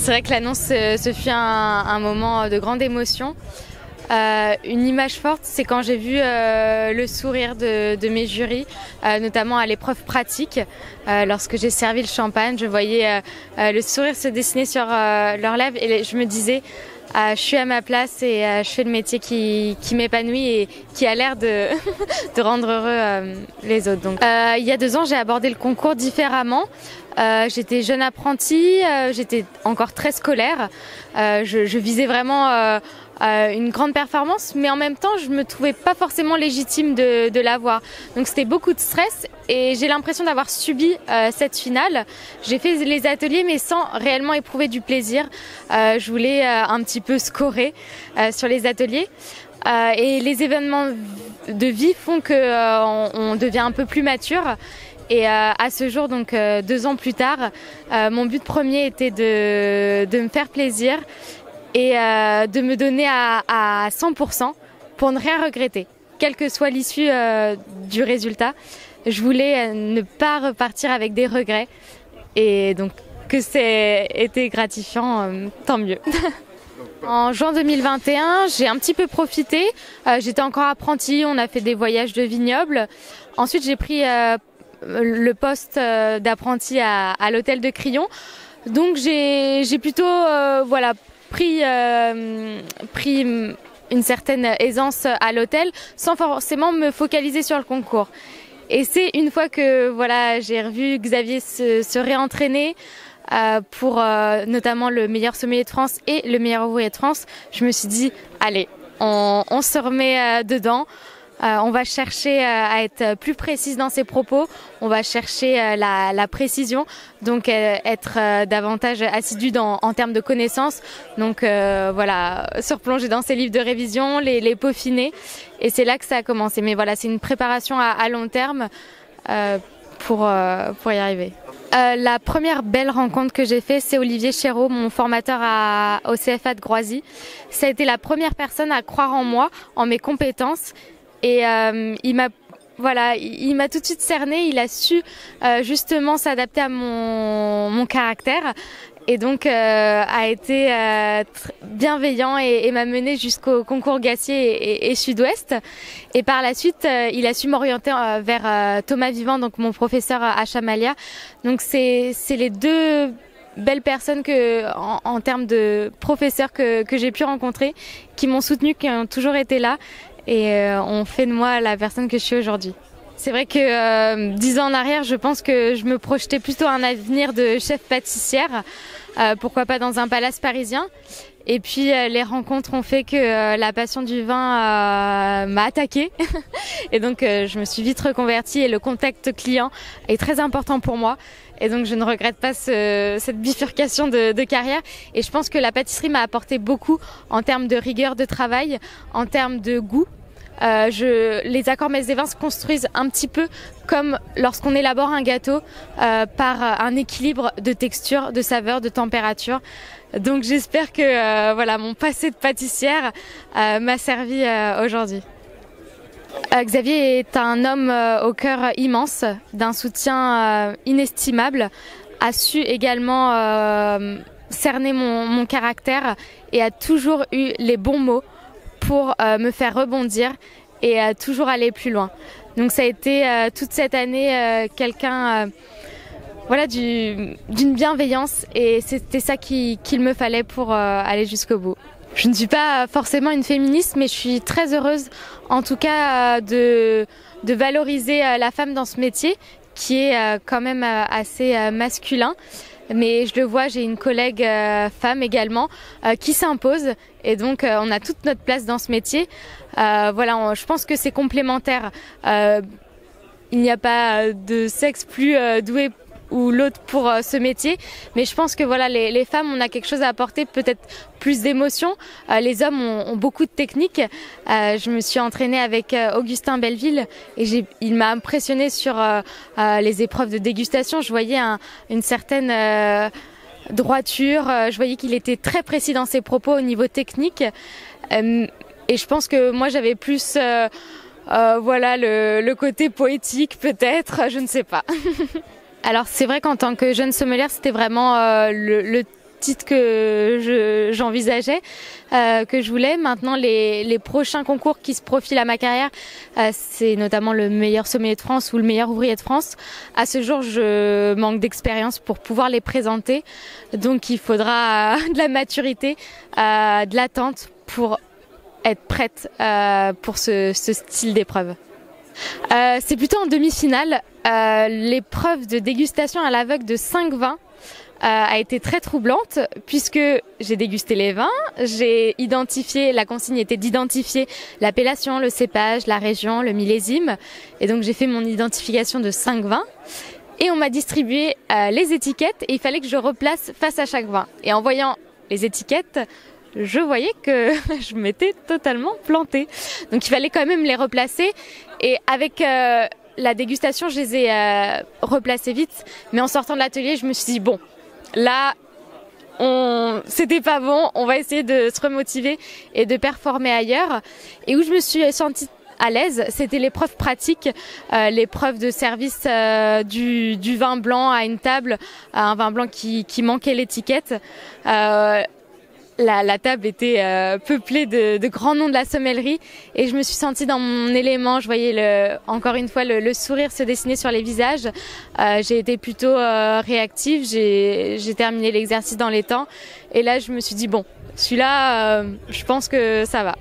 C'est vrai que l'annonce, ce fut un moment de grande émotion. Une image forte, c'est quand j'ai vu le sourire de mes jurys, notamment à l'épreuve pratique. Lorsque j'ai servi le champagne, je voyais le sourire se dessiner sur leurs lèvres et je me disais je suis à ma place et je fais le métier qui m'épanouit et qui a l'air de, de rendre heureux les autres. Donc, il y a 2 ans, j'ai abordé le concours différemment. J'étais jeune apprentie, j'étais encore très scolaire. Je visais vraiment une grande performance, mais en même temps, je me trouvais pas forcément légitime de l'avoir. Donc c'était beaucoup de stress et j'ai l'impression d'avoir subi cette finale. J'ai fait les ateliers, mais sans réellement éprouver du plaisir. Je voulais un petit peu scorer sur les ateliers. Et les événements de vie font que on devient un peu plus mature. Et à ce jour, donc 2 ans plus tard, mon but premier était de me faire plaisir et de me donner à 100% pour ne rien regretter, quelle que soit l'issue du résultat. Je voulais ne pas repartir avec des regrets et donc que c'est été gratifiant, tant mieux. En juin 2021, j'ai un petit peu profité. J'étais encore apprentie, on a fait des voyages de vignoble. Ensuite, j'ai pris le poste d'apprenti à l'hôtel de Crillon. Donc j'ai plutôt pris une certaine aisance à l'hôtel sans forcément me focaliser sur le concours. Et c'est une fois que j'ai revu Xavier se réentraîner pour notamment le meilleur sommelier de France et le meilleur ouvrier de France, je me suis dit allez, on se remet dedans. On va chercher à être plus précise dans ses propos, on va chercher la précision, donc être davantage assidu en termes de connaissances. Donc se replonger dans ses livres de révision, les peaufiner, et c'est là que ça a commencé. Mais voilà, c'est une préparation à long terme pour y arriver. La première belle rencontre que j'ai faite, c'est Olivier Chéreau, mon formateur au CFA de Groisy. Ça a été la première personne à croire en moi, en mes compétences. Et il m'a tout de suite cerné, il a su justement s'adapter à mon caractère et donc a été bienveillant et m'a mené jusqu'au concours Gassier et Sud-Ouest. Et par la suite, il a su m'orienter vers Thomas Vivant, donc mon professeur à Chamalia. Donc c'est les 2 belles personnes en termes de professeurs que j'ai pu rencontrer, qui m'ont soutenue, qui ont toujours été là. Et on fait de moi la personne que je suis aujourd'hui. C'est vrai que 10 ans en arrière, je pense que je me projetais plutôt un avenir de chef pâtissière, pourquoi pas dans un palace parisien. Et puis les rencontres ont fait que la passion du vin m'a attaquée. Et donc je me suis vite reconvertie et le contact client est très important pour moi. Et donc je ne regrette pas cette bifurcation de carrière. Et je pense que la pâtisserie m'a apporté beaucoup en termes de rigueur de travail, en termes de goût. Les accords mets et vins se construisent un petit peu comme lorsqu'on élabore un gâteau par un équilibre de texture, de saveur, de température. Donc j'espère que mon passé de pâtissière m'a servi aujourd'hui. Xavier est un homme au cœur immense, d'un soutien inestimable, a su également cerner mon caractère et a toujours eu les bons mots pour me faire rebondir et toujours aller plus loin. Donc ça a été toute cette année quelqu'un d'une bienveillance et c'était ça qu'il me fallait pour aller jusqu'au bout. Je ne suis pas forcément une féministe, mais je suis très heureuse en tout cas de valoriser la femme dans ce métier qui est quand même assez masculin. Mais je le vois, j'ai une collègue femme également qui s'impose et donc on a toute notre place dans ce métier. Je pense que c'est complémentaire. Il n'y a pas de sexe plus doué ou l'autre pour ce métier, mais je pense que les femmes, on a quelque chose à apporter, peut-être plus d'émotion. Les hommes ont beaucoup de techniques. Je me suis entraînée avec Augustin Belleville et il m'a impressionnée sur les épreuves de dégustation. Je voyais une certaine droiture, je voyais qu'il était très précis dans ses propos au niveau technique et je pense que moi j'avais plus le côté poétique peut-être, je ne sais pas. Alors c'est vrai qu'en tant que jeune sommelière, c'était vraiment le titre que j'envisageais, que je voulais. Maintenant, les prochains concours qui se profilent à ma carrière, c'est notamment le meilleur sommelier de France ou le meilleur ouvrier de France. À ce jour, je manque d'expérience pour pouvoir les présenter. Donc, il faudra de la maturité, de l'attente pour être prête pour ce style d'épreuve. C'est plutôt en demi-finale. L'épreuve de dégustation à l'aveugle de 5 vins a été très troublante puisque j'ai dégusté les vins, j'ai identifié, la consigne était d'identifier l'appellation, le cépage, la région, le millésime, et donc j'ai fait mon identification de 5 vins et on m'a distribué les étiquettes et il fallait que je replace face à chaque vin. Et en voyant les étiquettes, je voyais que je m'étais totalement plantée. Donc il fallait quand même les replacer et avec la dégustation, je les ai replacés vite, mais en sortant de l'atelier, je me suis dit bon, là, c'était pas bon, on va essayer de se remotiver et de performer ailleurs. Et où je me suis sentie à l'aise, c'était l'épreuve pratique, l'épreuve de service du vin blanc à une table, un vin blanc qui manquait l'étiquette. La table était peuplée de grands noms de la sommellerie et je me suis sentie dans mon élément. Je voyais encore une fois le sourire se dessiner sur les visages. J'ai été plutôt réactive, j'ai terminé l'exercice dans les temps et là je me suis dit bon, celui-là, je pense que ça va.